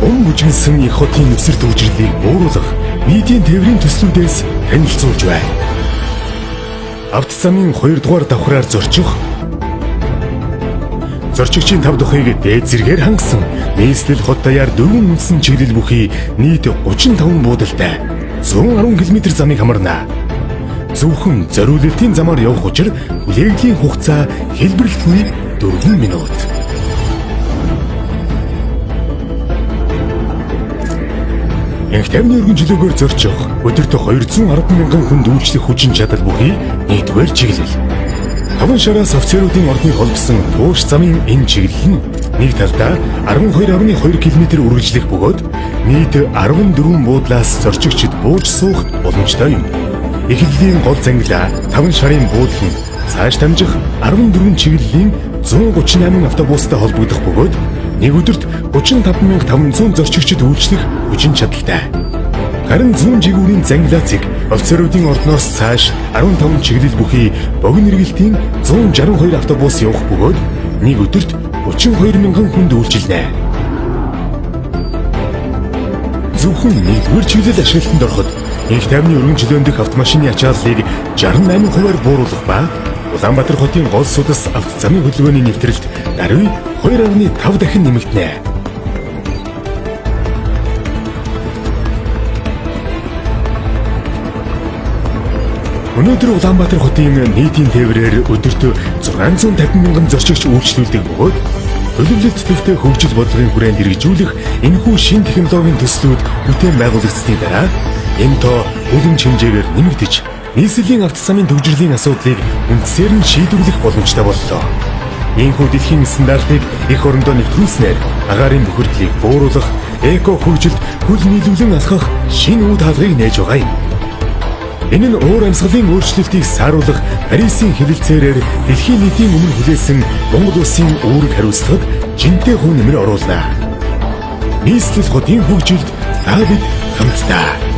Бүжгэнсэн их хотын нөхцөл төвжирлийг бууруулах нийтийн тээврийн төслүүдээс танилцуулж байна. Авто замын 2 дугаар давхраар зорчих. Зорчигчийн 5 дахыг дээд зэргээр хангасан нийслэл хот даяар 4 үндсэн чиглэл бүхий нийт 35 буудалтай 110 км замыг хамарна. Зөвхөн зориулалтын замаар явах учир хүлээглийн хугацаа хэлбэрлэлгүй 4 минут. Инх тамны өргөнчлөгөөр зорчих өдөрт 210 мянган хүнд үйлчлэх хүчин чадал бүхий нийтвэр чиглэл. 5 шараас офицеруудын ордны холбосон тууш замын энэ чиглэл нь нэг талдаа 12.2 км үргэлжлэх бөгөөд нийт 14 буудлаас зорчигчид бууж суух боломжтой юм. Эхлэлийн гол зангилаа 5 шарын буудлын цааш дамжих 14 чиглэлийн 138 автобустай холбогдох бөгөөд нэг өдөрт 35,500 зорчигчид үйлчлэх хүчин чадалтай. Харин зүүн жигүүрийн зангилаацыг офицеруудын ордноос цааш 15 чиглэл бүхий богино эргэлтийн 162 автобус явах бөгөөд нэг өдөрт 32,000 хүнд үйлчилнэ. Зөвхөн нэгдүгээр чиглэл ашиглалтанд ороход инх тайвны өргөнчлөөн дэх автомашины ачааллыг 68%-аар бууруулах ба Улаанбаатар хотын гол судас авто замын хөдөлгөөний нэвтрэлт даруй 2.5 дахин нэмэгдэнэ. Өнөөдөр Улаанбаатар хотын нийтийн тээврээр өдөрт 650 мянган зорчигч үйлчлүүлдэг бөгөөд төлөвлөлт төвтэй хөгжил бодлогын хүрээнд хэрэгжүүлэх энэхүү шин технологийн төслүүд бүтээн байгуулагдсны дараа энэ тоо үлэмж хэмжээгээр нэмэгдэж нийслэлийн авто замын төвжирлийн асуудлыг үндсээр нь шийдвэрлэх боломжтой боллоо. Иймэрхүү дэлхийн стандартыг эх орондоо нэвтрүүлснээр агаарын бохирдлыг бууруулах, эко хөгжилд хөл нийлүүлэн алхах шинэ үе хаалгыг нээж байгаа юм. Энэ нь уур амьсгалын өөрчлөлтийг сааруулах Парисын хэлэлцээрээр дэлхийн нийтийн өмнө хүлээсэн Монгол улсын үүрэг хариуцлагад жинтэй хүн нэмэр оруулна. Нийслэл хотын хөгжилд та бид хамтдаа